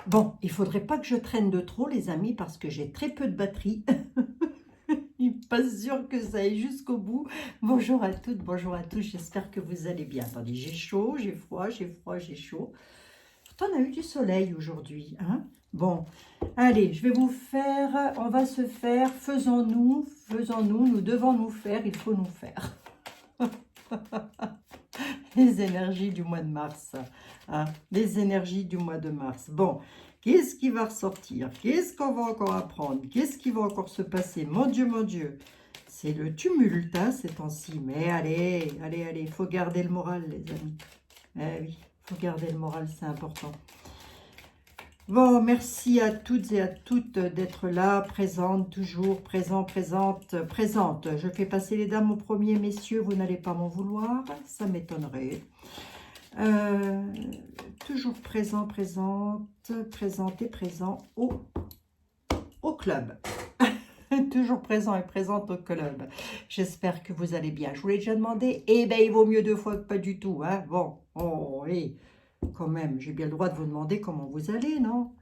Bon, il faudrait pas que je traîne de trop, les amis, parce que j'ai très peu de batterie. Je suis pas sûre que ça aille jusqu'au bout. Bonjour à toutes, bonjour à tous, j'espère que vous allez bien. Attendez, j'ai chaud, j'ai froid, j'ai froid, j'ai chaud. Pourtant, on a eu du soleil aujourd'hui, hein? Bon, allez, je vais vous faire, on va se faire, faisons-nous, nous devons nous faire, il faut nous faire. Les énergies du mois de mars, hein, les énergies du mois de mars. Bon, qu'est-ce qui va ressortir? Qu'est-ce qu'on va encore apprendre? Qu'est-ce qui va encore se passer? Mon Dieu, c'est le tumulte hein, ces temps-ci. Mais allez, allez, allez, il faut garder le moral, les amis. Eh oui, il faut garder le moral, c'est important. Bon, merci à toutes et à toutes d'être là, présentes, toujours, présente. Je fais passer les dames au premier, messieurs, vous n'allez pas m'en vouloir, ça m'étonnerait. Euh, toujours présente et présent au club. Toujours présent et présente au club. J'espère que vous allez bien. Je vous l'ai déjà demandé. Eh bien, il vaut mieux 2 fois que pas du tout. Hein. Bon, oh, oui, quand même, j'ai bien le droit de vous demander comment vous allez, non?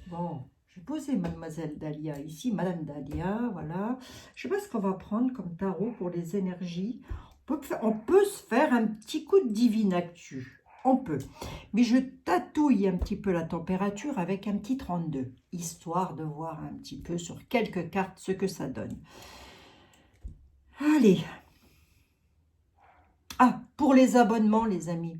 Bon, je vais poser Mademoiselle Dahlia ici, Madame Dahlia, voilà. Je ne sais pas ce qu'on va prendre comme tarot pour les énergies. On peut se faire un petit coup de divine actu. On peut. Mais je tatouille un petit peu la température avec un petit 32, histoire de voir un petit peu sur quelques cartes ce que ça donne. Allez. Ah, pour les abonnements, les amis.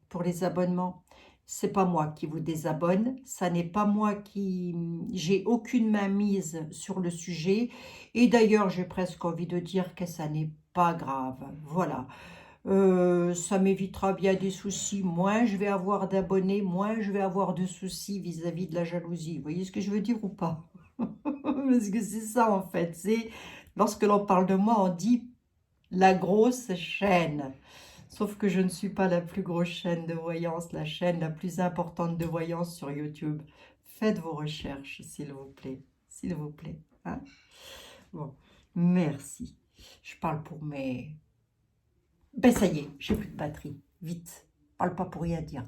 Pour les abonnements, c'est pas moi qui vous désabonne, ça n'est pas moi qui... J'ai aucune mainmise sur le sujet. Et d'ailleurs, j'ai presque envie de dire que ça n'est pas grave. Voilà. Ça m'évitera bien des soucis. Moins je vais avoir d'abonnés, moins je vais avoir de soucis vis-à-vis de la jalousie. Vous voyez ce que je veux dire ou pas? Parce que c'est ça en fait. C'est lorsque l'on parle de moi, on dit la grosse chaîne. Sauf que je ne suis pas la plus grosse chaîne de voyance, la chaîne la plus importante de voyance sur YouTube. Faites vos recherches, s'il vous plaît. S'il vous plaît. Hein? Bon, merci. Je parle pour mes... Ben ça y est, j'ai plus de batterie. Vite. Je parle pas pour rien dire.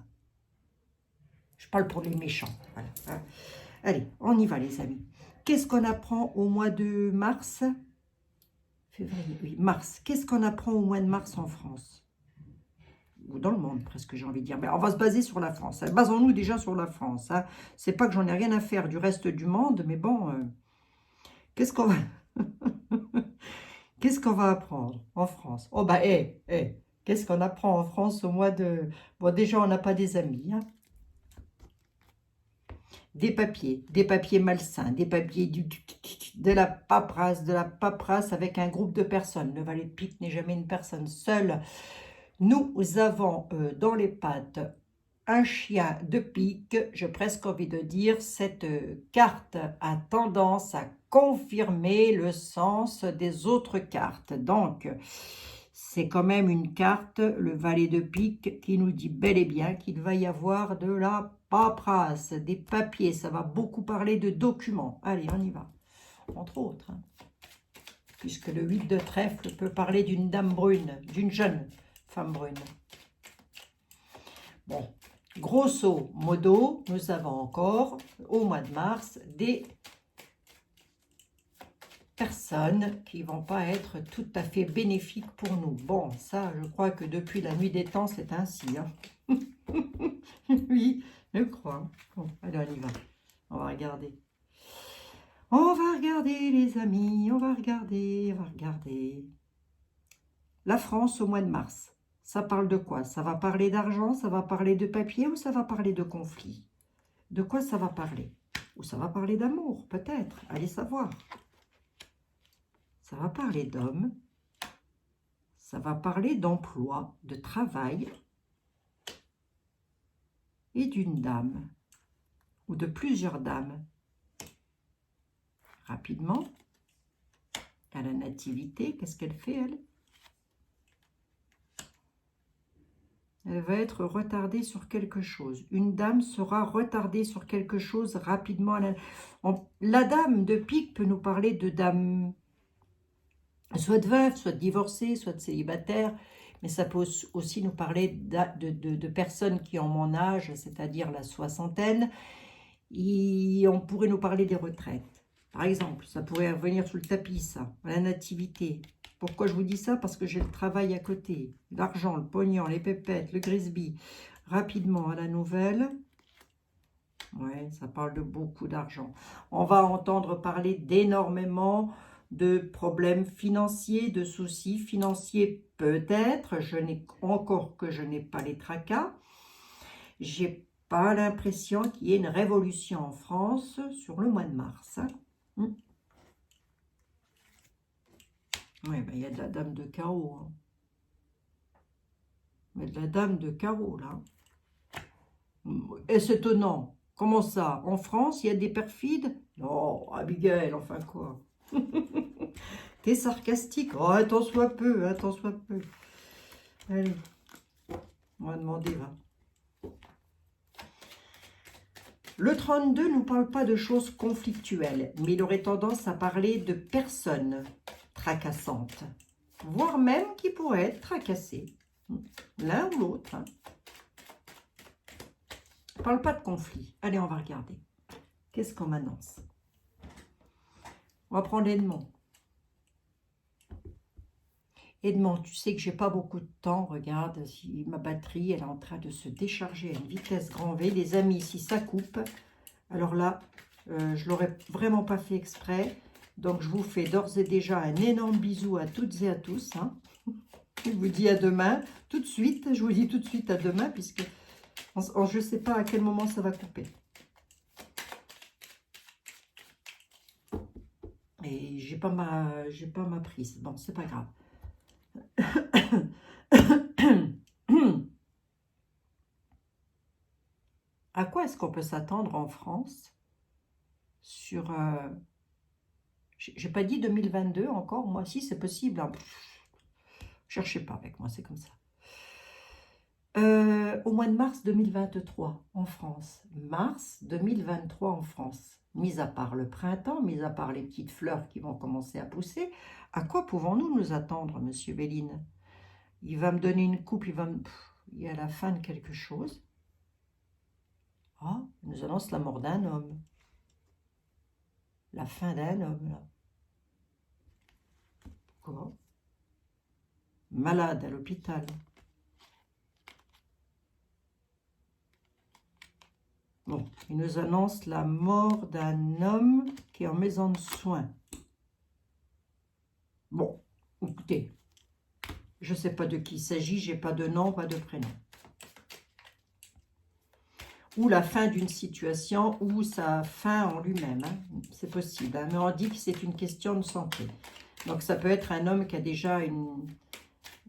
Je parle pour les méchants. Voilà. Hein. Allez, on y va les amis. Qu'est-ce qu'on apprend au mois de mars? Février, oui, mars. Qu'est-ce qu'on apprend au mois de mars en France? Ou dans le monde, presque, j'ai envie de dire. Mais on va se baser sur la France. Hein. Basons-nous déjà sur la France. Hein. C'est pas que j'en ai rien à faire du reste du monde, mais bon, qu'est-ce qu'on va... qu'est-ce qu'on va apprendre en France? Oh bah, qu'est-ce qu'on apprend en France au mois de... Bon, déjà, on n'a pas des amis, hein. Des papiers malsains, des papiers de la paperasse avec un groupe de personnes. Le valet de pique n'est jamais une personne seule. Nous avons dans les pattes un chien de pique, j'ai presque envie de dire, cette carte a tendance à confirmer le sens des autres cartes. Donc, c'est quand même une carte, le valet de pique, qui nous dit bel et bien qu'il va y avoir de la paperasse, des papiers. Ça va beaucoup parler de documents. Allez, on y va. Entre autres, hein. Puisque le 8 de trèfle peut parler d'une dame brune, d'une jeune femme brune. Bon, grosso modo, nous avons encore, au mois de mars, des personnes qui ne vont pas être tout à fait bénéfiques pour nous. Bon, ça, je crois que depuis la nuit des temps, c'est ainsi. Hein. Oui, je crois. Bon, allez, on y va. On va regarder. On va regarder, les amis. On va regarder, La France au mois de mars. Ça parle de quoi? Ça va parler d'argent, ça va parler de papier ou ça va parler de conflit? De quoi ça va parler? Ou ça va parler d'amour, peut-être. Allez savoir. Ça va parler d'hommes. Ça va parler d'emploi, de travail. Et d'une dame. Ou de plusieurs dames. Rapidement. À la nativité, qu'est-ce qu'elle fait, elle? Elle va être retardée sur quelque chose. Une dame sera retardée sur quelque chose rapidement. La dame de pique peut nous parler de dame soit de veuve, soit de divorcée, soit de célibataire. Mais ça peut aussi nous parler de personnes qui ont mon âge, c'est-à-dire la soixantaine. On pourrait nous parler des retraites. Par exemple, ça pourrait venir sous le tapis, ça. La nativité. Pourquoi je vous dis ça? Parce que j'ai le travail à côté. L'argent, le pognon, les pépettes, le grisby. Rapidement à la nouvelle. Ouais, ça parle de beaucoup d'argent. On va entendre parler d'énormément de problèmes financiers, de soucis financiers peut-être. Je n'ai pas les tracas. J'ai pas l'impression qu'il y ait une révolution en France sur le mois de mars. Hein. Oui, ben, il y a de la dame de carreau. Hein. Il y a de la dame de carreau, là. Est-ce étonnant? Comment ça? En France, il y a des perfides? Non, Abigail, enfin quoi? T'es sarcastique? Oh, attends soit peu, attends soit peu. Allez, on va demander, va. Le 32 ne nous parle pas de choses conflictuelles, mais il aurait tendance à parler de personnes tracassantes, voire même qui pourraient être tracassées, l'un ou l'autre. Hein. On ne parle pas de conflit. Allez, on va regarder. Qu'est-ce qu'on m'annonce? On va prendre Edmond. Edmond, tu sais que j'ai pas beaucoup de temps. Regarde, si ma batterie elle est en train de se décharger à une vitesse grand V. Les amis, si ça coupe, alors là, je l'aurais vraiment pas fait exprès. Donc, je vous fais d'ores et déjà un énorme bisou à toutes et à tous. Hein. Je vous dis à demain, tout de suite. Je vous dis tout de suite à demain, puisque je ne sais pas à quel moment ça va couper. Et j'ai pas ma prise. Bon, c'est pas grave. À quoi est-ce qu'on peut s'attendre en France sur... j'ai pas dit 2022 encore, moi si c'est possible. Hein. Cherchez pas avec moi, c'est comme ça. Au mois de mars 2023 en France. Mars 2023 en France. Mis à part le printemps, mis à part les petites fleurs qui vont commencer à pousser, à quoi pouvons-nous nous attendre, monsieur Béline? Il va me donner une coupe, il y a la fin de quelque chose. Ah, il nous annonce la mort d'un homme. La fin d'un homme, là. Quoi? Malade à l'hôpital. Bon, il nous annonce la mort d'un homme qui est en maison de soins. Bon, écoutez, je ne sais pas de qui il s'agit, j'ai pas de nom, pas de prénom. Ou la fin d'une situation, ou sa fin en lui-même, hein. C'est possible. Hein, mais on dit que c'est une question de santé. Donc ça peut être un homme qui a déjà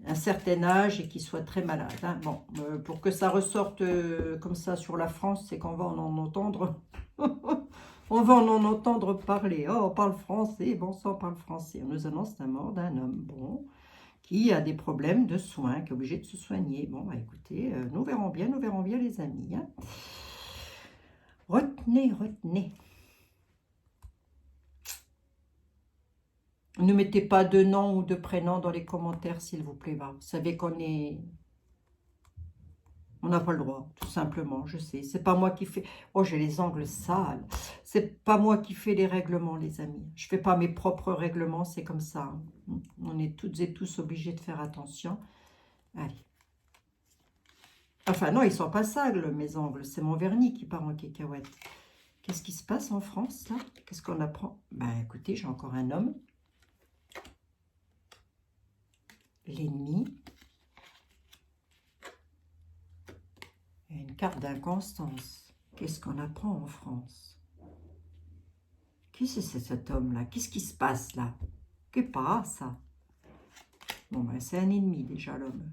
un certain âge et qui soit très malade. Hein. Bon, pour que ça ressorte comme ça sur la France, c'est qu'on va en entendre... on va en entendre parler. Oh, on parle français, bon sang, on parle français. On nous annonce la mort d'un homme, bon, qui a des problèmes de soins, qui est obligé de se soigner. Bon, bah, écoutez, nous verrons bien les amis. Hein. Retenez, retenez. Ne mettez pas de nom ou de prénom dans les commentaires, s'il vous plaît. Vous savez qu'on est... On n'a pas le droit, tout simplement, je sais. C'est pas moi qui fais... Oh, j'ai les ongles sales. C'est pas moi qui fais les règlements, les amis. Je fais pas mes propres règlements, c'est comme ça. On est toutes et tous obligés de faire attention. Allez. Enfin, non, ils sont pas sales, mes ongles. C'est mon vernis qui part en cacahuète. Qu'est-ce qui se passe en France, là? Qu'est-ce qu'on apprend? Ben, écoutez, j'ai encore un homme. L'ennemi. Et une carte d'inconstance. Qu'est-ce qu'on apprend en France? Qui c'est cet homme-là? Qu'est-ce qui se passe là? Que passe ça? Bon, ben, c'est un ennemi déjà, l'homme.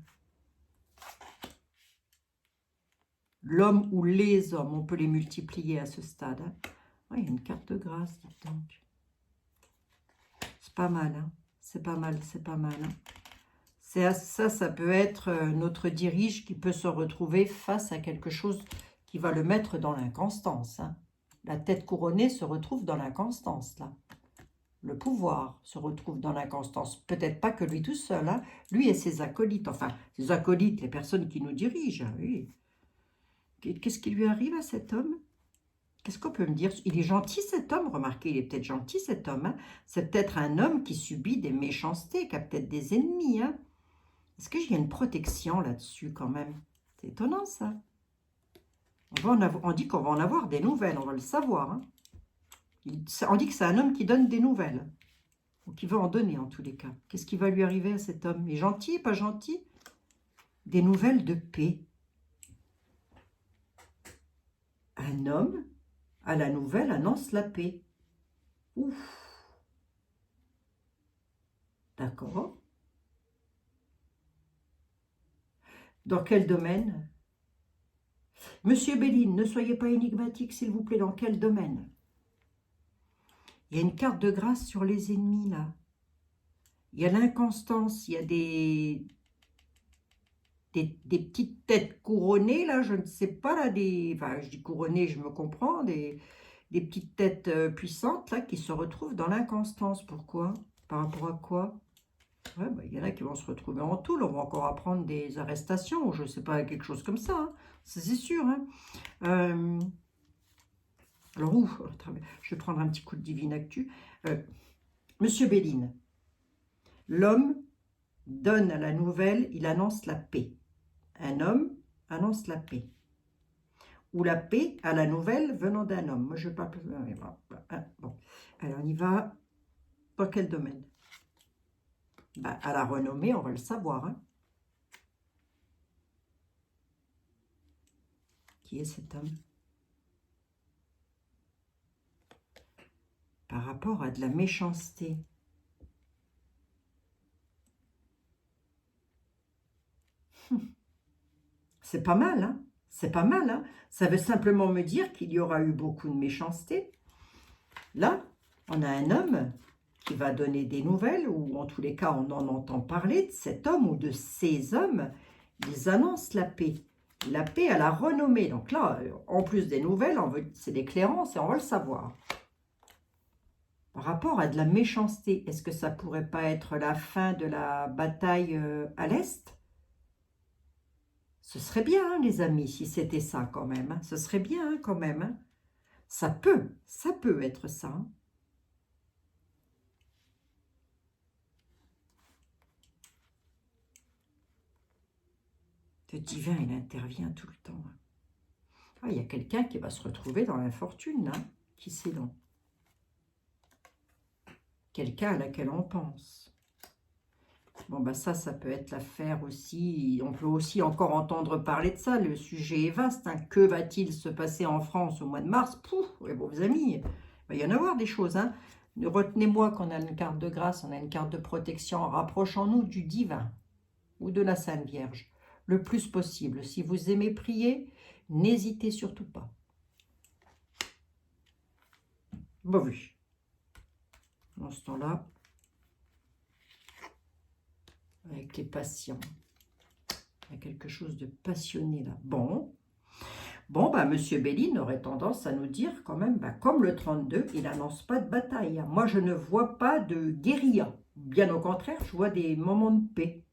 L'homme ou les hommes, on peut les multiplier à ce stade. Hein. Oh, il y a une carte de grâce, dites donc. C'est pas mal, hein. C'est pas mal, c'est pas mal. Hein. Ça peut être notre dirige qui peut se retrouver face à quelque chose qui va le mettre dans l'inconstance. Hein. La tête couronnée se retrouve dans l'inconstance, là. Le pouvoir se retrouve dans l'inconstance. Peut-être pas que lui tout seul, hein. Lui et ses acolytes. Enfin, ses acolytes, les personnes qui nous dirigent, oui. Qu'est-ce qui lui arrive à cet homme? Qu'est-ce qu'on peut me dire? Il est gentil cet homme, remarquez, il est peut-être gentil cet homme. Hein. C'est peut-être un homme qui subit des méchancetés, qui a peut-être des ennemis. Hein. Est-ce qu'il y a une protection là-dessus quand même? C'est étonnant ça. On dit qu'on va en avoir des nouvelles, on va le savoir. Hein. On dit que c'est un homme qui donne des nouvelles. Ou qui va en donner en tous les cas. Qu'est-ce qui va lui arriver à cet homme? Il est gentil, pas gentil? Des nouvelles de paix. Un homme, à la nouvelle, annonce la paix. Ouf. D'accord. Dans quel domaine? Monsieur Béline, ne soyez pas énigmatique, s'il vous plaît. Dans quel domaine? Il y a une carte de grâce sur les ennemis, là. Il y a l'inconstance, il y a des petites têtes couronnées, là, je ne sais pas, là, enfin, je dis couronnées, je me comprends, des petites têtes puissantes, là, qui se retrouvent dans l'inconstance. Pourquoi? Par rapport à quoi? Ouais, bah, il y en a qui vont se retrouver en tôle, on va encore apprendre des arrestations, ou je ne sais pas, quelque chose comme ça, hein. Ça, c'est sûr, hein. Alors, je vais prendre un petit coup de divine actu. Monsieur Béline, l'homme donne à la nouvelle, il annonce la paix. Un homme annonce la paix. Ou la paix à la nouvelle venant d'un homme. Moi, je ne veux pas... Bon, alors on y va. Dans quel domaine? Ben, à la renommée, on va le savoir. Hein. Qui est cet homme? Par rapport à de la méchanceté. C'est pas mal, hein? C'est pas mal, hein? Ça veut simplement me dire qu'il y aura eu beaucoup de méchanceté. Là, on a un homme qui va donner des nouvelles, ou en tous les cas, on en entend parler de cet homme ou de ces hommes. Ils annoncent la paix. La paix à la renommée. Donc là, en plus des nouvelles, c'est des clairances et on va le savoir. Par rapport à de la méchanceté, est-ce que ça pourrait pas être la fin de la bataille à l'Est? Ce serait bien, hein, les amis, si c'était ça quand même. Hein. Ce serait bien hein, quand même. Hein. Ça peut être ça. Hein. Le divin, il intervient tout le temps. Hein. Ah, il y a quelqu'un qui va se retrouver dans l'infortune, hein. Qui sait donc? Quelqu'un à laquelle on pense. Bon, ben ça peut être l'affaire aussi. On peut aussi encore entendre parler de ça. Le sujet est vaste. Hein. Que va-t-il se passer en France au mois de mars? Pouf, et vos amis, il va y en avoir des choses. Hein. Retenez-moi qu'on a une carte de grâce, on a une carte de protection. Rapprochons-nous du divin ou de la Sainte Vierge le plus possible. Si vous aimez prier, n'hésitez surtout pas. Bon, oui. Dans ce temps-là, avec les patients, il y a quelque chose de passionné là. Bon, bah, Monsieur Béline aurait tendance à nous dire quand même, bah, comme le 32, il n'annonce pas de bataille. Hein. Moi, je ne vois pas de guérilla. Bien au contraire, je vois des moments de paix.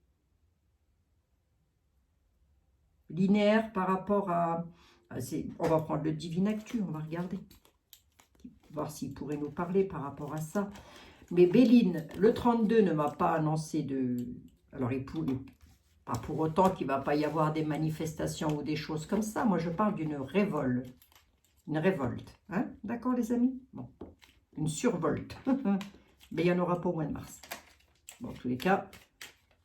Linéaire par rapport à on va prendre le Divine Actu, on va regarder. Voir s'il pourrait nous parler par rapport à ça. Mais Béline, le 32 ne m'a pas annoncé de... Alors, pas pour autant qu'il ne va pas y avoir des manifestations ou des choses comme ça. Moi, je parle d'une révolte. Une révolte. Hein? D'accord, les amis? Bon. Une survolte. Mais il n'y en aura pas au mois de mars. Bon, en tous les cas,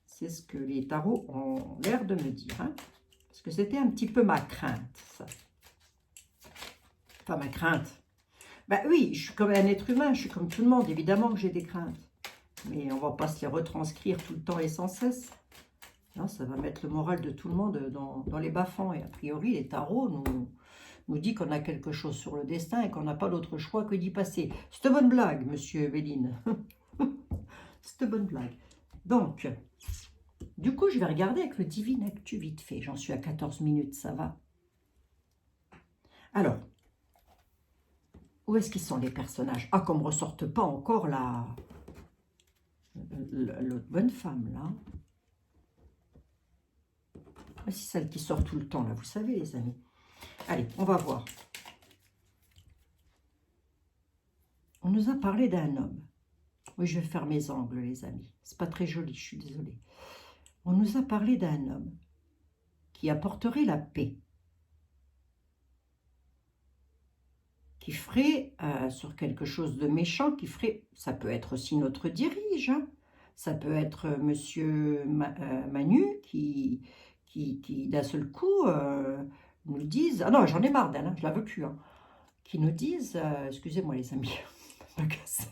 c'est ce que les tarots ont l'air de me dire. Hein? Parce que c'était un petit peu ma crainte, ça. Enfin, ma crainte. Ben oui, je suis comme un être humain, je suis comme tout le monde. Évidemment que j'ai des craintes. Mais on ne va pas se les retranscrire tout le temps et sans cesse. Non, ça va mettre le moral de tout le monde dans les bas-fonds. Et a priori, les tarots nous disent qu'on a quelque chose sur le destin et qu'on n'a pas d'autre choix que d'y passer. C'est une bonne blague, monsieur Béline. C'est une bonne blague. Donc, du coup, je vais regarder avec le Divine Actu vite fait. J'en suis à 14 minutes, ça va. Alors, où est-ce qu'ils sont les personnages? Ah, qu'on ne me ressorte pas encore l'autre bonne femme, là. C'est celle qui sort tout le temps, là, vous savez, les amis. Allez, on va voir. On nous a parlé d'un homme. Oui, je vais faire mes angles, les amis. C'est pas très joli, je suis désolée. On nous a parlé d'un homme qui apporterait la paix, qui ferait sur quelque chose de méchant, qui ferait, ça peut être aussi notre dirige, hein. Ça peut être Monsieur Manu qui d'un seul coup nous dise, ah non, j'en ai marre d'elle, hein, je la veux plus, hein, qui nous disent, excusez-moi les amis, m'agace.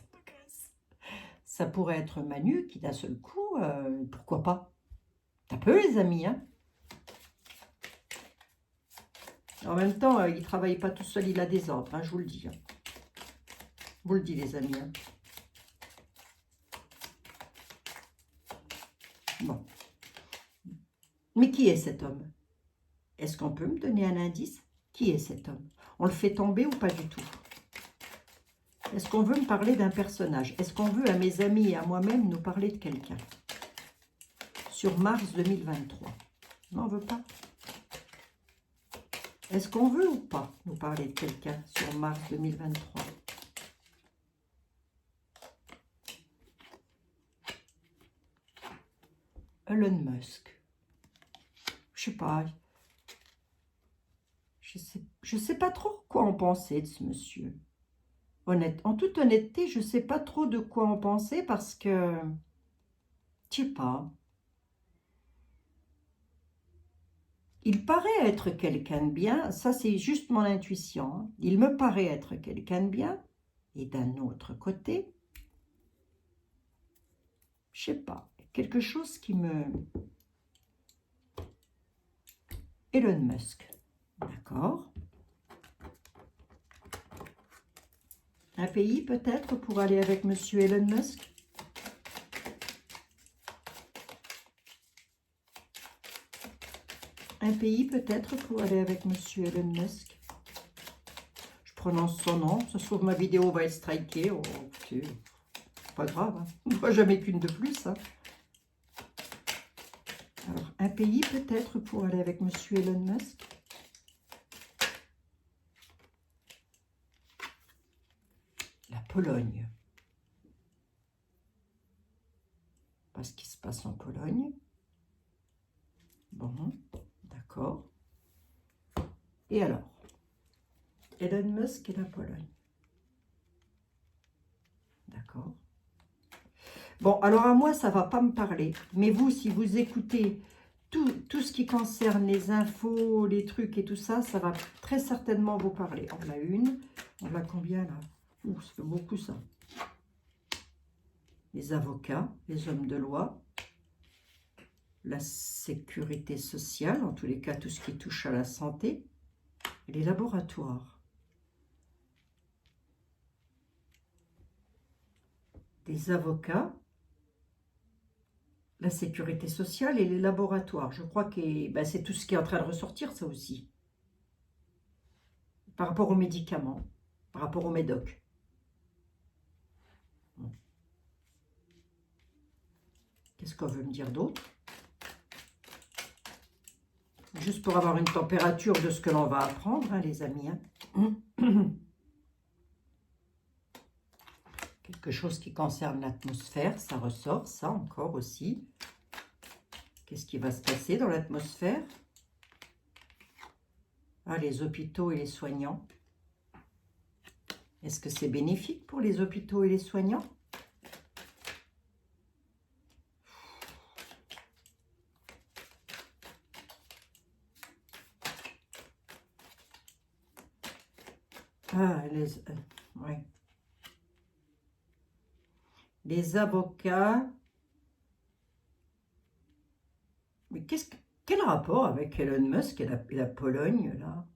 Ça pourrait être Manu qui d'un seul coup, pourquoi pas, ça peut les amis, hein. En même temps, il ne travaille pas tout seul, il a des ordres, hein, je vous le dis, hein. Je vous le dis les amis, hein. Bon. Mais qui est cet homme? Est-ce qu'on peut me donner un indice? Qui est cet homme? On le fait tomber ou pas du tout? Est-ce qu'on veut me parler d'un personnage? Est-ce qu'on veut, à mes amis et à moi-même, nous parler de quelqu'un? Sur mars 2023. Non, on ne veut pas. Est-ce qu'on veut ou pas nous parler de quelqu'un sur mars 2023? Elon Musk. Je sais pas. Je sais pas trop quoi en penser de ce monsieur. En toute honnêteté, je sais pas trop de quoi en penser parce que, je sais pas. Il paraît être quelqu'un de bien, ça c'est juste mon intuition, hein. Il me paraît être quelqu'un de bien, et d'un autre côté, je sais pas, quelque chose qui me... Elon Musk, d'accord. Un pays peut-être pour aller avec monsieur Elon Musk? Un pays peut-être pour aller avec monsieur Elon Musk? Je prononce son nom, ça se trouve ma vidéo va être strikée, oh, c'est pas grave, hein. Pas jamais qu'une de plus, hein. Alors, un pays peut-être pour aller avec monsieur Elon Musk? La Pologne. Pas ce qui se passe en Pologne. Bon, d'accord. Et alors? Elon Musk et la Pologne. D'accord. Bon, alors à moi, ça ne va pas me parler. Mais vous, si vous écoutez tout ce qui concerne les infos, les trucs et tout ça, ça va très certainement vous parler. On a une. On a combien là? Ouh, ça fait beaucoup ça. Les avocats, les hommes de loi, la sécurité sociale, en tous les cas, tout ce qui touche à la santé, et les laboratoires. Des avocats, la sécurité sociale et les laboratoires. Je crois que ben, c'est tout ce qui est en train de ressortir, ça aussi. Par rapport aux médicaments, par rapport aux médocs. Qu'est-ce qu'on veut me dire d'autre? Juste pour avoir une température de ce que l'on va apprendre, hein, les amis. Hein. Quelque chose qui concerne l'atmosphère, ça ressort, ça encore aussi. Qu'est-ce qui va se passer dans l'atmosphère? Ah, les hôpitaux et les soignants. Est-ce que c'est bénéfique pour les hôpitaux et les soignants? Ah, ouais. Les avocats. Mais quel rapport avec Elon Musk et la Pologne, là?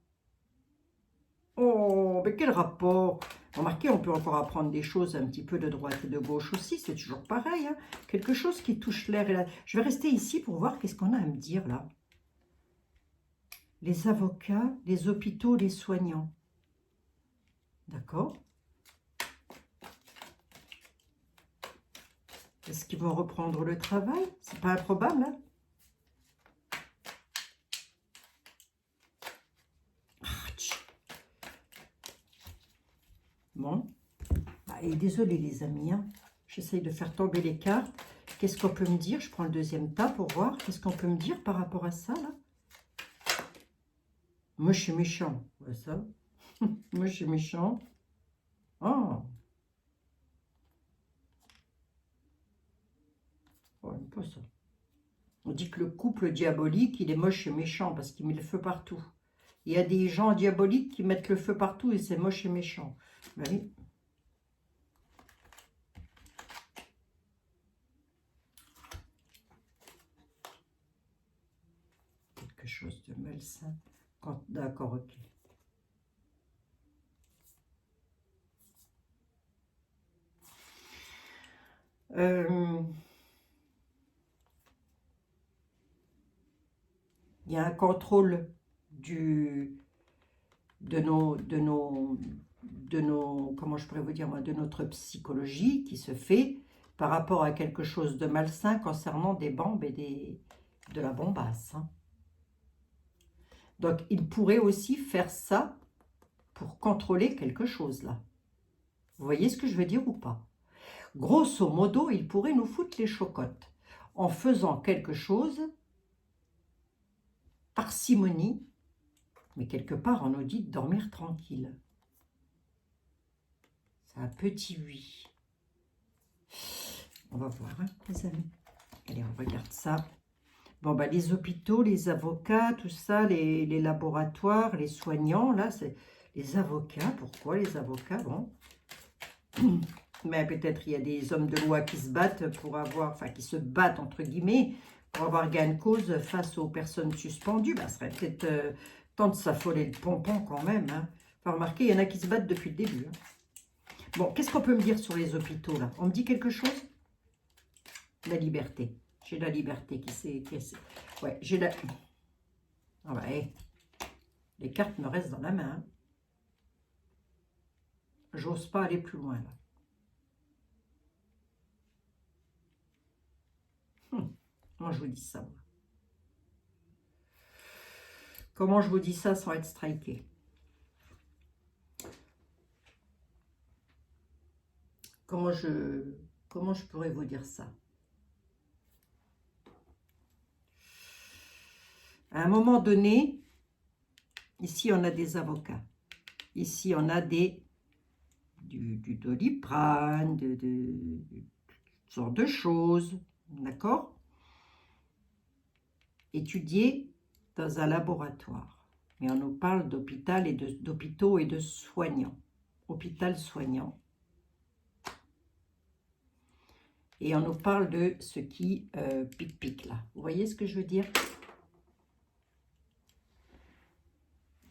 Oh, mais quel rapport? Remarquez, on peut encore apprendre des choses un petit peu de droite et de gauche aussi, c'est toujours pareil, hein. Quelque chose qui touche l'air et la... Je vais rester ici pour voir qu'est-ce qu'on a à me dire, là. Les avocats, les hôpitaux, les soignants. D'accord. Est-ce qu'ils vont reprendre le travail? C'est pas improbable, hein? Bon. Bah, Et désolé les amis, hein. J'essaye de faire tomber les cartes. Qu'est-ce qu'on peut me dire? Je prends le deuxième tas pour voir. Qu'est-ce qu'on peut me dire par rapport à ça, là? Moi, je suis méchant. Ouais, ça. Moi, je suis méchant. Oh. Ouais, pas ça. On dit que le couple diabolique, il est moche et méchant parce qu'il met le feu partout. Il y a des gens diaboliques qui mettent le feu partout et c'est moche et méchant. Ben oui. Quelque chose de malsain. D'accord, ok. Il y a un contrôle de nos, comment je pourrais vous dire moi, de notre psychologie qui se fait par rapport à quelque chose de malsain concernant des bombes et de la bombasse. Hein. Donc, il pourrait aussi faire ça pour contrôler quelque chose là. Vous voyez ce que je veux dire ou pas? Grosso modo, il pourrait nous foutre les chocottes en faisant quelque chose, parcimonie, mais quelque part on nous dit de dormir tranquille. C'est un petit oui. On va voir, hein, les amis. Allez, on regarde ça. Bon, bah, les hôpitaux, les avocats, tout ça, les laboratoires, les soignants, là, c'est les avocats. Pourquoi les avocats? Bon. Mais peut-être il y a des hommes de loi qui se battent pour avoir, enfin, qui se battent, entre guillemets, pour avoir gain de cause face aux personnes suspendues. Bah, ce serait peut-être temps de s'affoler le pompon quand même. Hein. Enfin, remarquez, il y en a qui se battent depuis le début. Hein. Bon, qu'est-ce qu'on peut me dire sur les hôpitaux, là? On me dit quelque chose? La liberté. J'ai la liberté qui s'est... Ouais, j'ai la... Ah bah, hey. Les cartes me restent dans la main. Hein. J'ose pas aller plus loin, là. Comment je vous dis ça, moi? Comment je vous dis ça sans être striké? Comment je pourrais vous dire ça? À un moment donné, ici on a des avocats. Ici on a du Doliprane, toutes sortes de choses, d'accord? Étudiées dans un laboratoire. Mais on nous parle d'hôpital et d'hôpitaux et de soignants. Hôpital soignant. Et on nous parle de ce qui pique-pique là. Vous voyez ce que je veux dire?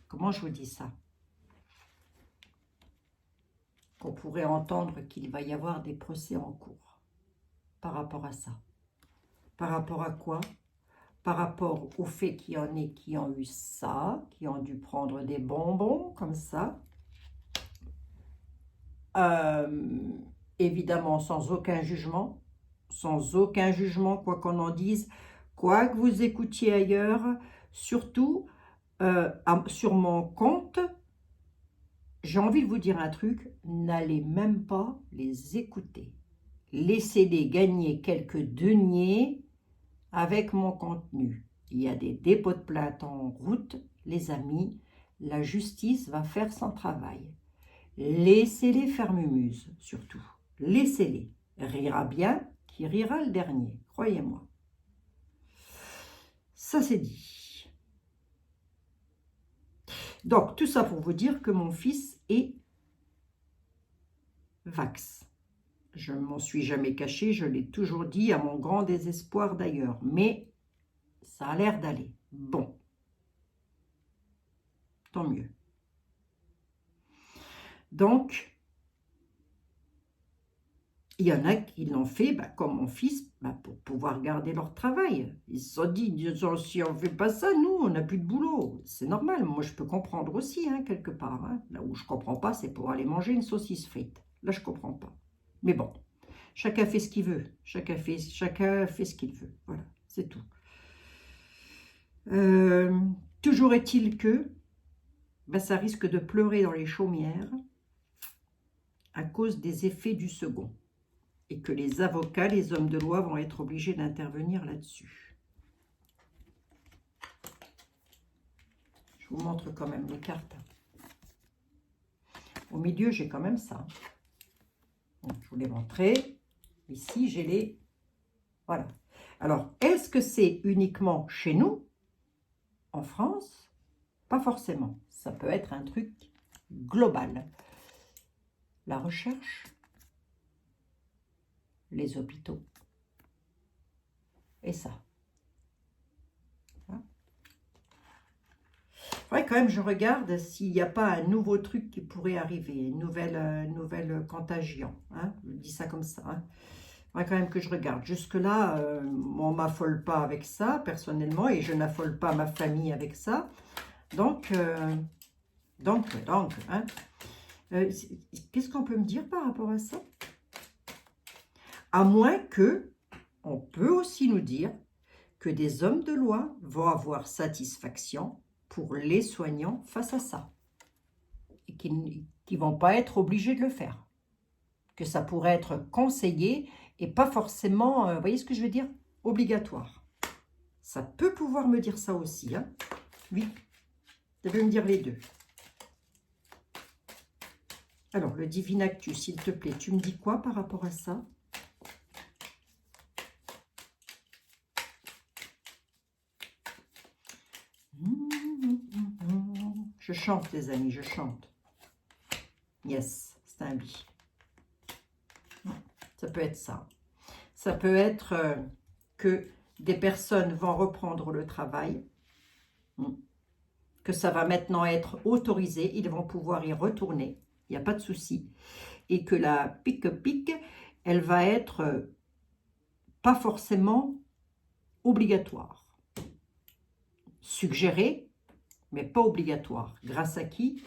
Comment je vous dis ça? Qu'on pourrait entendre qu'il va y avoir des procès en cours par rapport à ça. Par rapport à quoi? Par rapport au fait qu'il y en ait qui ont eu ça, qui ont dû prendre des bonbons comme ça. Évidemment, sans aucun jugement, quoi qu'on en dise, quoi que vous écoutiez ailleurs, surtout sur mon compte, j'ai envie de vous dire un truc, n'allez même pas les écouter. Laissez-les gagner quelques deniers avec mon contenu. Il y a des dépôts de plainte en route, les amis, la justice va faire son travail. Laissez-les faire mumuse, surtout. Laissez-les. Rira bien, qui rira le dernier, croyez-moi. Ça, c'est dit. Donc, tout ça pour vous dire que mon fils est vax. Je ne m'en suis jamais caché, je l'ai toujours dit, à mon grand désespoir d'ailleurs. Mais ça a l'air d'aller. Bon. Tant mieux. Donc, il y en a qui l'ont fait, bah, comme mon fils, bah, pour pouvoir garder leur travail. Ils se sont dit, si on ne fait pas ça, nous, on n'a plus de boulot. C'est normal, moi je peux comprendre aussi, hein, quelque part. Hein. Là où je ne comprends pas, c'est pour aller manger une saucisse frite. Là, je ne comprends pas. Mais bon, chacun fait ce qu'il veut. Chacun fait ce qu'il veut. Voilà, c'est tout. Toujours est-il que bah, ça risque de pleurer dans les chaumières à cause des effets du second. Et que les avocats, les hommes de loi vont être obligés d'intervenir là-dessus. Je vous montre quand même les cartes. Au milieu, j'ai quand même ça. Donc, je vous l'ai montré. Ici, j'ai les... Voilà. Alors, est-ce que c'est uniquement chez nous, en France? Pas forcément. Ça peut être un truc global. La recherche, les hôpitaux et ça. Ouais, quand même, je regarde s'il n'y a pas un nouveau truc qui pourrait arriver, une nouvelle contagion. Hein, je dis ça comme ça. Hein. Ouais, quand même que je regarde. Jusque-là, on ne m'affole pas avec ça, personnellement, et je n'affole pas ma famille avec ça. Donc, hein. Qu'est-ce qu'on peut me dire par rapport à ça? À moins que, on peut aussi nous dire que des hommes de loi vont avoir satisfaction pour les soignants face à ça. Et qu'ils ne vont pas être obligés de le faire. Que ça pourrait être conseillé et pas forcément, vous voyez ce que je veux dire, obligatoire. Ça peut pouvoir me dire ça aussi. Hein. Oui, ça peut me dire les deux. Alors, le Divinactus, s'il te plaît, tu me dis quoi par rapport à ça? Je chante, les amis, je chante. Yes, c'est un bi. Ça peut être ça. Ça peut être que des personnes vont reprendre le travail, que ça va maintenant être autorisé, ils vont pouvoir y retourner, il n'y a pas de souci. Et que la pique-pique, elle va être pas forcément obligatoire. Suggérée, mais pas obligatoire. Grâce à qui?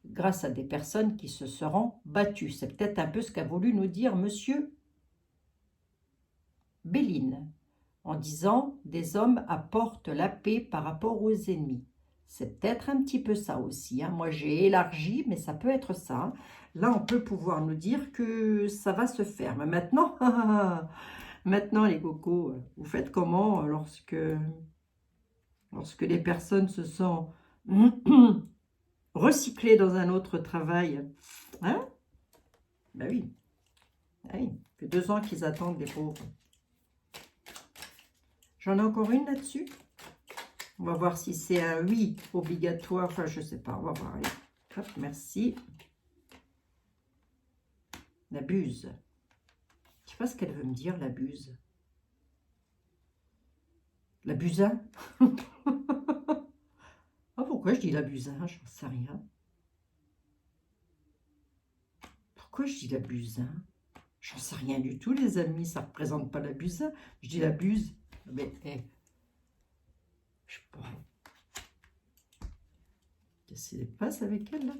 Grâce à des personnes qui se seront battues. C'est peut-être un peu ce qu'a voulu nous dire Monsieur Béline, en disant « des hommes apportent la paix par rapport aux ennemis ». C'est peut-être un petit peu ça aussi. Hein. Moi, j'ai élargi, mais ça peut être ça. Là, on peut pouvoir nous dire que ça va se faire. Mais maintenant, maintenant les cocos, vous faites comment lorsque les personnes se sont recyclées dans un autre travail? Hein? Ben oui. Ben oui. Ça fait 2 ans qu'ils attendent, les pauvres. J'en ai encore une là-dessus. On va voir si c'est un oui obligatoire. Enfin, je ne sais pas. On va voir. Allez. Hop, merci. La buse. Je ne sais pas ce qu'elle veut me dire, la buse. La busin. Ah, pourquoi je dis la busin? J'en sais rien. Pourquoi je dis la busin? J'en sais rien du tout, les amis. Ça ne représente pas la busin. Je dis la buse. Mais, je sais pas. Qu'est-ce qui se passe avec elle, là?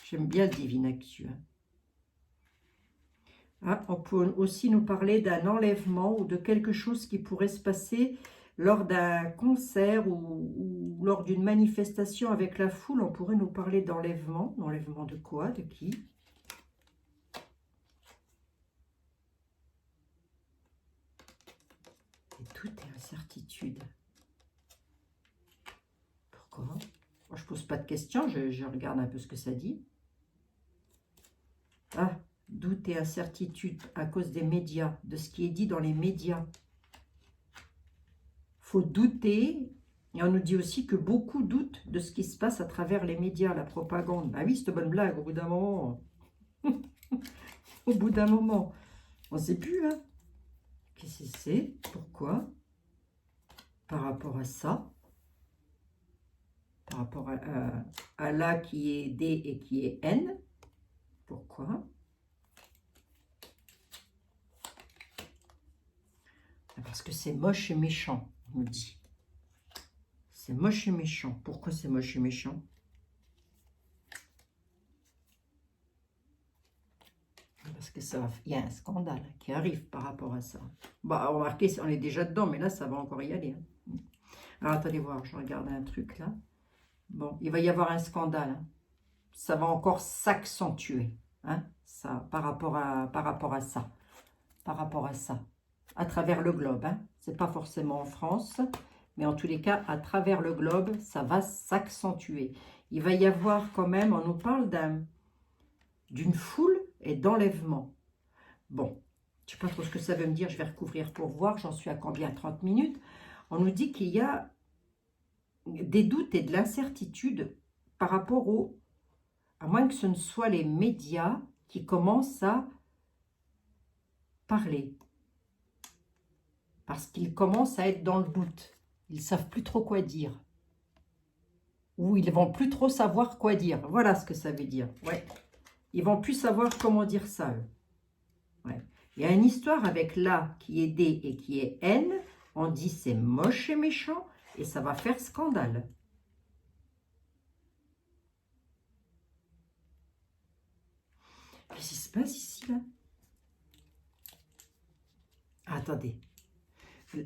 J'aime bien le Divinactus. Ah, on peut aussi nous parler d'un enlèvement ou de quelque chose qui pourrait se passer lors d'un concert ou lors d'une manifestation avec la foule. On pourrait nous parler d'enlèvement. Enlèvement de quoi? De qui? Et tout est incertitude. Pourquoi? Moi, je ne pose pas de questions. Je regarde un peu ce que ça dit. Ah, doute et incertitude à cause des médias, de ce qui est dit dans les médias. Il faut douter, et on nous dit aussi que beaucoup doutent de ce qui se passe à travers les médias, la propagande. Bah oui, c'est une bonne blague, au bout d'un moment. Au bout d'un moment. On ne sait plus, hein. Qu'est-ce que c'est? Pourquoi? Par rapport à ça. Par rapport à là qui est D et qui est N. Pourquoi? Parce que c'est moche et méchant, on nous dit. C'est moche et méchant. Pourquoi c'est moche et méchant? Parce que ça, il y a un scandale qui arrive par rapport à ça. Bah, remarquez, on est déjà dedans, mais là, ça va encore y aller. Hein. Alors, attendez voir, je regarde un truc là. Bon, il va y avoir un scandale, hein. Ça va encore s'accentuer, hein, ça, par rapport à ça. Par rapport à ça. À travers le globe, hein. C'est pas forcément en France, mais en tous les cas, à travers le globe, ça va s'accentuer. Il va y avoir quand même, on nous parle d'une foule et d'enlèvement. Bon, je ne sais pas trop ce que ça veut me dire, je vais recouvrir pour voir, j'en suis à combien? 30 minutes. On nous dit qu'il y a des doutes et de l'incertitude par rapport à moins que ce ne soit les médias qui commencent à parler. Parce qu'ils commencent à être dans le doute. Ils ne savent plus trop quoi dire. Ou ils ne vont plus trop savoir quoi dire. Voilà ce que ça veut dire. Ouais. Ils ne vont plus savoir comment dire ça, eux. Ouais. Il y a une histoire avec la qui est D et qui est N. On dit c'est moche et méchant et ça va faire scandale. Qu'est-ce qui se passe ici, là? Ah, attendez.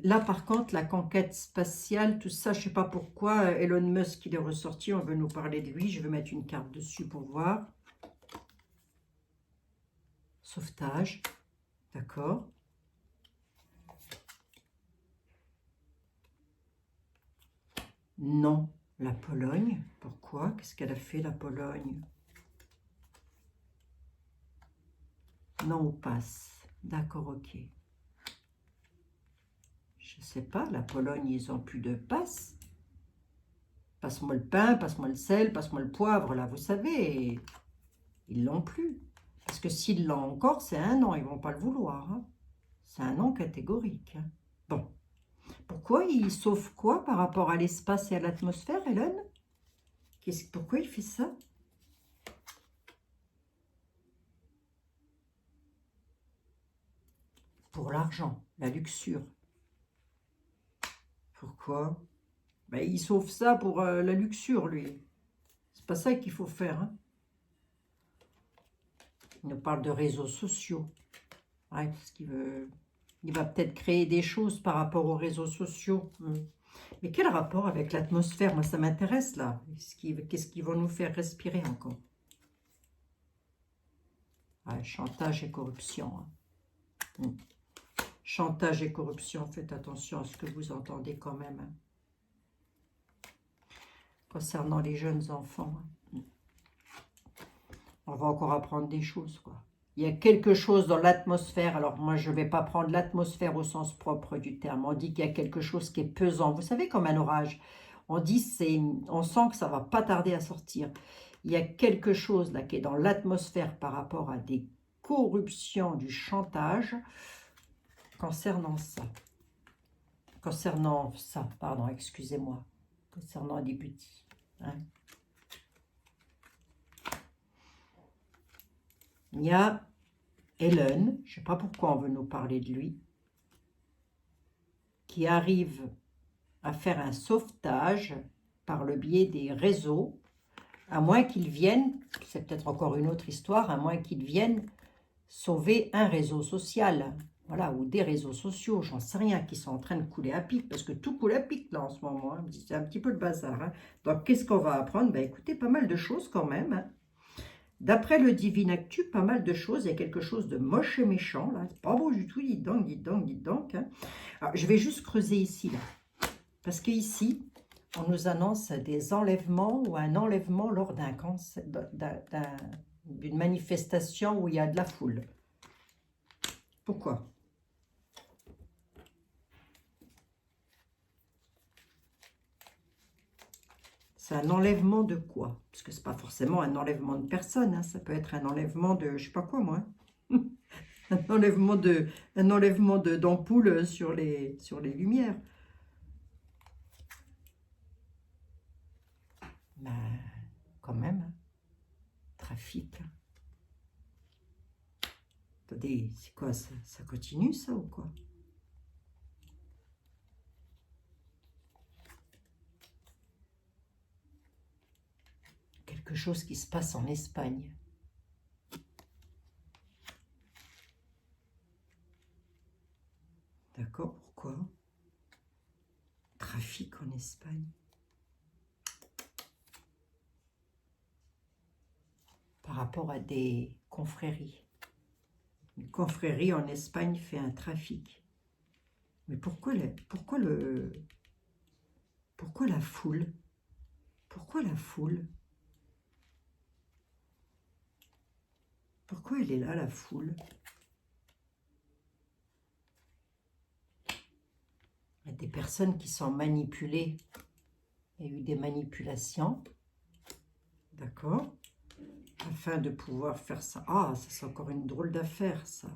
Là, par contre, la conquête spatiale, tout ça, je ne sais pas pourquoi, Elon Musk, il est ressorti, on veut nous parler de lui. Je vais mettre une carte dessus pour voir. Sauvetage, d'accord. Non, la Pologne. Pourquoi? Qu'est-ce qu'elle a fait, la Pologne? Non, on passe. D'accord, ok. Je sais pas, la Pologne, ils ont plus de passe. Passe-moi le pain, passe-moi le sel, passe-moi le poivre, là, vous savez. Ils l'ont plus. Parce que s'ils l'ont encore, c'est un non, ils vont pas le vouloir, hein. C'est un non catégorique, hein. Bon. Pourquoi il sauve quoi par rapport à l'espace et à l'atmosphère, Hélène? Pourquoi il fait ça? Pour l'argent, la luxure. Pourquoi? Ben, il sauve ça pour la luxure, lui. C'est pas ça qu'il faut faire, hein. Il nous parle de réseaux sociaux. Ouais, parce qu'il veut... Il va peut-être créer des choses par rapport aux réseaux sociaux. Mais quel rapport avec l'atmosphère? Moi, ça m'intéresse, là. Qu'est-ce qu'ils vont nous faire respirer encore? Ouais, chantage et corruption, hein. Chantage et corruption, faites attention à ce que vous entendez quand même, hein. Concernant les jeunes enfants, hein. On va encore apprendre des choses, quoi. Il y a quelque chose dans l'atmosphère. Alors moi, je ne vais pas prendre l'atmosphère au sens propre du terme. On dit qu'il y a quelque chose qui est pesant. Vous savez, comme un orage. On dit, on sent que ça ne va pas tarder à sortir. Il y a quelque chose là qui est dans l'atmosphère par rapport à des corruptions, du chantage, concernant ça. Concernant ça, pardon, excusez-moi. Concernant des petits, hein. Il y a Elon, je ne sais pas pourquoi on veut nous parler de lui, qui arrive à faire un sauvetage par le biais des réseaux, à moins qu'ils viennent, c'est peut-être encore une autre histoire, à moins qu'ils viennent sauver un réseau social, voilà, ou des réseaux sociaux, j'en sais rien, qui sont en train de couler à pic, parce que tout coule à pic là en ce moment, hein. C'est un petit peu le bazar, hein. Donc qu'est-ce qu'on va apprendre? Ben, écoutez, pas mal de choses quand même, hein. D'après le Divine Actu, pas mal de choses. Il y a quelque chose de moche et méchant, là. C'est pas beau du tout, dites donc, dites donc, dites donc, hein. Alors, je vais juste creuser ici, là. Parce qu'ici, on nous annonce des enlèvements ou un enlèvement lors d'une manifestation où il y a de la foule. Pourquoi? C'est un enlèvement de quoi? Parce que c'est pas forcément un enlèvement de personne, hein. Ça peut être un enlèvement de, je sais pas quoi, moi. Un enlèvement d'ampoules sur les lumières. Ben, quand même, hein. Trafic, hein. Attendez, c'est quoi ça? Ça continue ça ou quoi? Quelque chose qui se passe en Espagne. D'accord, pourquoi? Trafic. trafic en Espagne. Par rapport à des confréries. Une confrérie en Espagne fait un trafic. Mais pourquoi la foule? Pourquoi la foule? Pourquoi elle est là, la foule? Il y a des personnes qui sont manipulées. Il y a eu des manipulations. D'accord? Afin de pouvoir faire ça. Ah, ça c'est encore une drôle d'affaire, ça.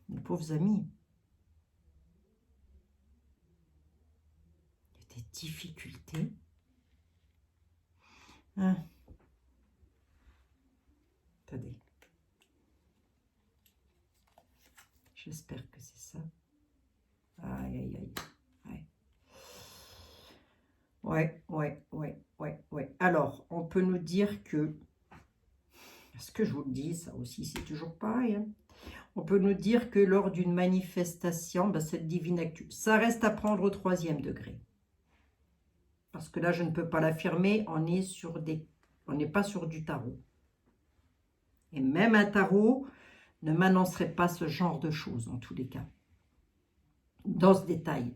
Mes pauvres amis. Il y a des difficultés. Hein? Attendez. J'espère que c'est ça. Aïe, aïe, aïe. Ouais. Alors, on peut nous dire que, ce que je vous le dis, ça aussi c'est toujours pareil, hein. On peut nous dire que lors d'une manifestation, cette divine actu, ça reste à prendre au 3e degré. Parce que là, je ne peux pas l'affirmer, on n'est pas sur du tarot. Et même un tarot ne m'annoncerait pas ce genre de choses, en tous les cas. Dans ce détail,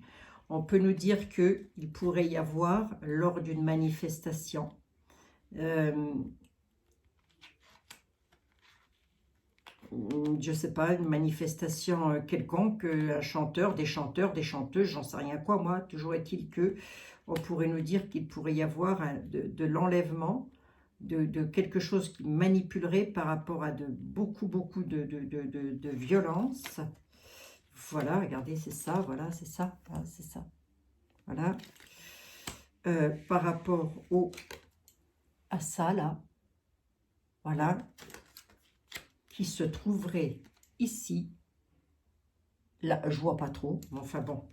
on peut nous dire qu'il pourrait y avoir, lors d'une manifestation, je ne sais pas, une manifestation quelconque, un chanteur, des chanteuses, j'en sais rien quoi, moi, toujours est-il que on pourrait nous dire qu'il pourrait y avoir de l'enlèvement, de quelque chose qui manipulerait par rapport à beaucoup de violence. Voilà, regardez, c'est ça, voilà, c'est ça, voilà, c'est ça. Voilà. Par rapport à ça, là, voilà, qui se trouverait ici. Là, je vois pas trop, mais enfin bon.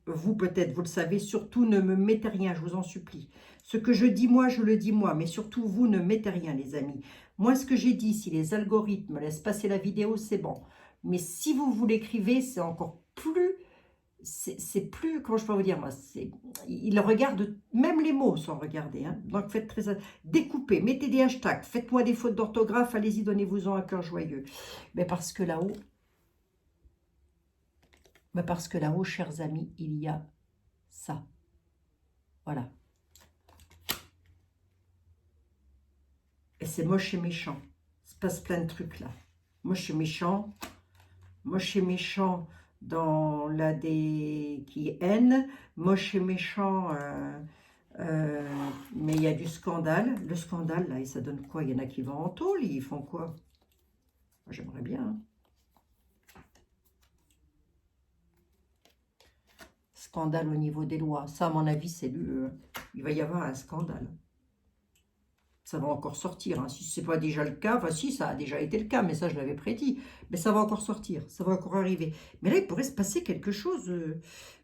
Vous, peut-être, vous le savez, surtout ne me mettez rien, je vous en supplie. Ce que je dis moi, je le dis moi, mais surtout vous, ne mettez rien, les amis. Moi, ce que j'ai dit, si les algorithmes laissent passer la vidéo, c'est bon. Mais si vous l'écrivez, c'est encore plus... C'est plus, comment je peux vous dire, moi, il regarde, même les mots sont regardés, hein. Donc faites très attention, découpez, mettez des hashtags, faites-moi des fautes d'orthographe, allez-y, donnez-vous-en un cœur joyeux. Mais parce que là-haut, chers amis, il y a ça. Voilà. Et c'est moche et méchant. Il se passe plein de trucs là. Moche et méchant. Moche et méchant dans la des qui haine. Moche et méchant, mais il y a du scandale. Le scandale, là, et ça donne quoi? Il y en a qui vont en tôle, ils font quoi? J'aimerais bien, hein. Scandale au niveau des lois. Ça, à mon avis, c'est il va y avoir un scandale. Ça va encore sortir, hein. Si ce n'est pas déjà le cas, enfin si, ça a déjà été le cas, mais ça, je l'avais prédit. Mais ça va encore sortir, ça va encore arriver. Mais là, il pourrait se passer quelque chose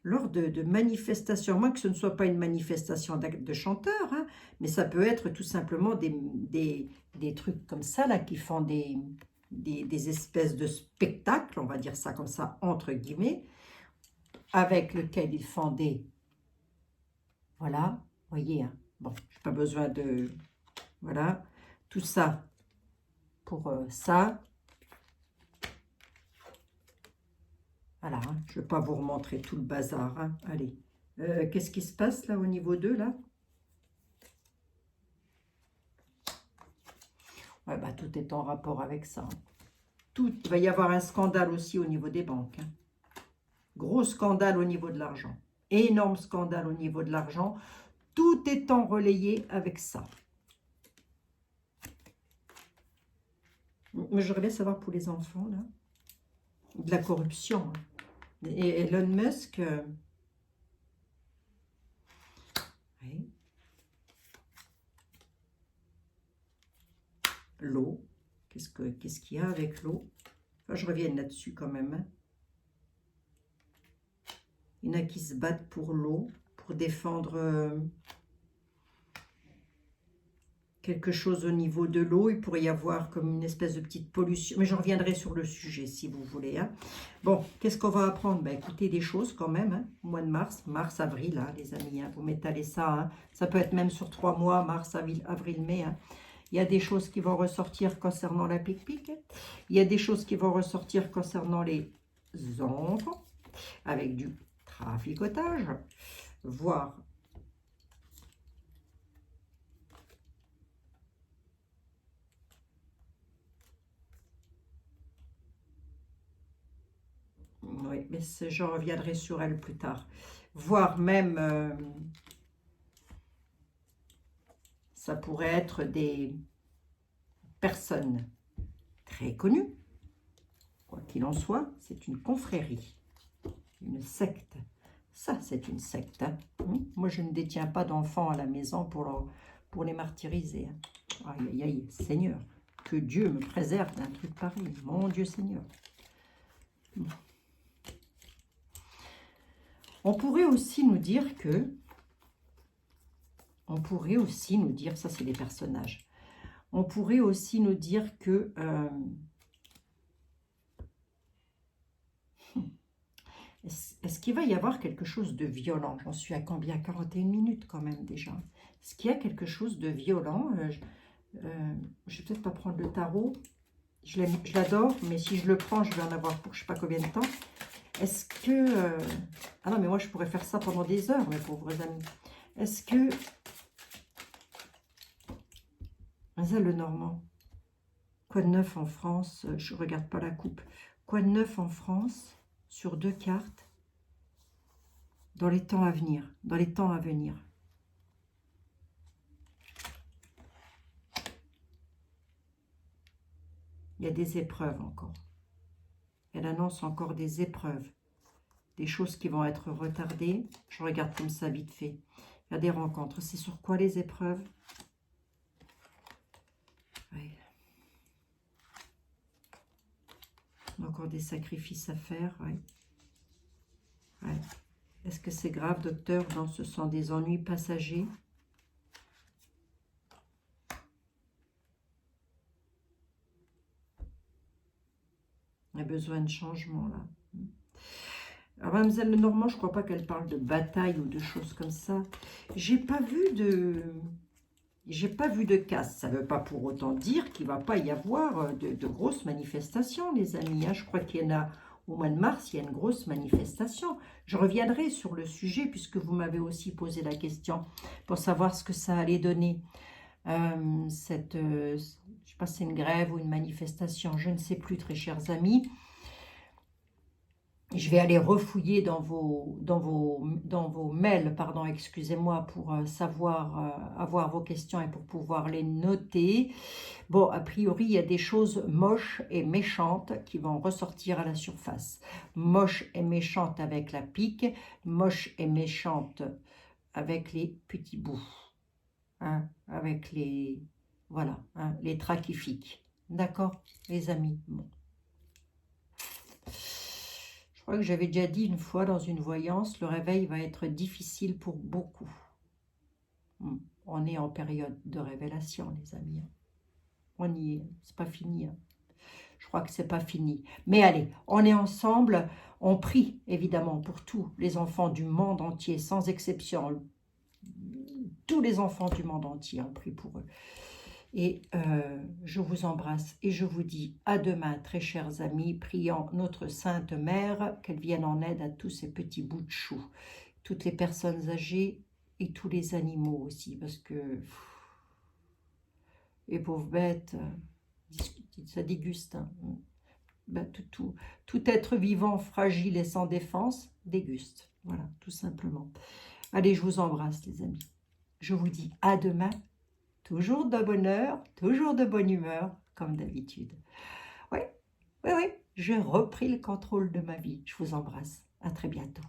lors de manifestations. Moins que ce ne soit pas une manifestation de chanteurs, hein, mais ça peut être tout simplement des trucs comme ça, là, qui font des espèces de spectacles, on va dire ça comme ça, entre guillemets, avec lequel ils font des... Voilà, voyez, hein. Bon, je n'ai pas besoin de... Voilà, tout ça pour ça. Voilà, hein, je ne vais pas vous remontrer tout le bazar, hein. Allez, qu'est-ce qui se passe là au niveau 2, là? Ouais, bah, tout est en rapport avec ça, hein. Tout, il va y avoir un scandale aussi au niveau des banques, hein. Gros scandale au niveau de l'argent. Énorme scandale au niveau de l'argent. Tout étant relayé avec ça. Mais j'aurais bien savoir pour les enfants, là. De la corruption, hein. Et Elon Musk... oui. L'eau. Qu'est-ce qu'il y a avec l'eau? Enfin, je reviens là-dessus quand même, hein. Il y en a qui se battent pour l'eau, pour défendre quelque chose au niveau de l'eau. Il pourrait y avoir comme une espèce de petite pollution. Mais je reviendrai sur le sujet si vous voulez. Hein. Bon, qu'est-ce qu'on va apprendre? Ben, écoutez, des choses quand même. Hein, au mois de mars, avril, hein, les amis. Hein, vous m'étalez ça. Hein. Ça peut être même sur 3 mois, mars, avril, mai. Hein. Il y a des choses qui vont ressortir concernant la pique-pique. Il y a des choses qui vont ressortir concernant les enfants. Avec du traficotage. Voire... Oui, mais je reviendrai sur elle plus tard. Voire même, ça pourrait être des personnes très connues. Quoi qu'il en soit, c'est une confrérie, une secte. Ça, c'est une secte. Hein. Moi, je ne détiens pas d'enfants à la maison pour les martyriser. Hein. Aïe, aïe, aïe, Seigneur, que Dieu me préserve d'un truc pareil. Mon Dieu Seigneur. On pourrait aussi nous dire que, ça c'est des personnages, on pourrait aussi nous dire que, est-ce qu'il va y avoir quelque chose de violent? J'en suis à combien? 41 minutes quand même déjà. Est-ce qu'il y a quelque chose de violent? Je vais peut-être pas prendre le tarot, je l'adore, mais si je le prends, je vais en avoir pour je sais pas combien de temps. Est-ce que... Ah non, mais moi, je pourrais faire ça pendant des heures, mes pauvres amis. Est-ce que... Mademoiselle Lenormand, quoi de neuf en France? Je ne regarde pas la coupe. Quoi de neuf en France sur 2 cartes dans les temps à venir? Dans les temps à venir. Il y a des épreuves encore. Elle annonce encore des épreuves. Des choses qui vont être retardées. Je regarde comme ça vite fait. Il y a des rencontres. C'est sur quoi les épreuves? Oui. Encore des sacrifices à faire. Oui. Ouais. Est-ce que c'est grave, docteur? Non, ce sont des ennuis passagers. Il y a besoin de changement, là. Alors, Mademoiselle Lenormand, je ne crois pas qu'elle parle de bataille ou de choses comme ça. J'ai pas vu de casse. Ça ne veut pas pour autant dire qu'il ne va pas y avoir de grosses manifestations, les amis. Hein. Je crois qu'il y en a au mois de mars, il y a une grosse manifestation. Je reviendrai sur le sujet puisque vous m'avez aussi posé la question pour savoir ce que ça allait donner. Je ne sais pas si c'est une grève ou une manifestation, je ne sais plus, très chers amis. Je vais aller refouiller dans vos mails, pardon, excusez-moi, pour avoir vos questions et pour pouvoir les noter. Bon, a priori, il y a des choses moches et méchantes qui vont ressortir à la surface. Moches et méchantes avec la pique, moches et méchantes avec les petits bouts, hein, avec les, voilà, hein, les trachifiques. D'accord, les amis? Bon. Je crois que j'avais déjà dit une fois dans une voyance, le réveil va être difficile pour beaucoup. On est en période de révélation, les amis. On y est, c'est pas fini. Je crois que c'est pas fini. Mais allez, on est ensemble. On prie, évidemment, pour tous les enfants du monde entier, sans exception. Tous les enfants du monde entier, on prie pour eux. Et je vous embrasse et je vous dis à demain, très chers amis, priant notre Sainte Mère, qu'elle vienne en aide à tous ces petits bouts de chou, toutes les personnes âgées et tous les animaux aussi, parce que les pauvres bêtes, ça déguste. Hein. Ben, tout être vivant, fragile et sans défense, déguste. Voilà, tout simplement. Allez, je vous embrasse, les amis. Je vous dis à demain. Toujours de bonne heure, toujours de bonne humeur, comme d'habitude. Oui, j'ai repris le contrôle de ma vie. Je vous embrasse. À très bientôt.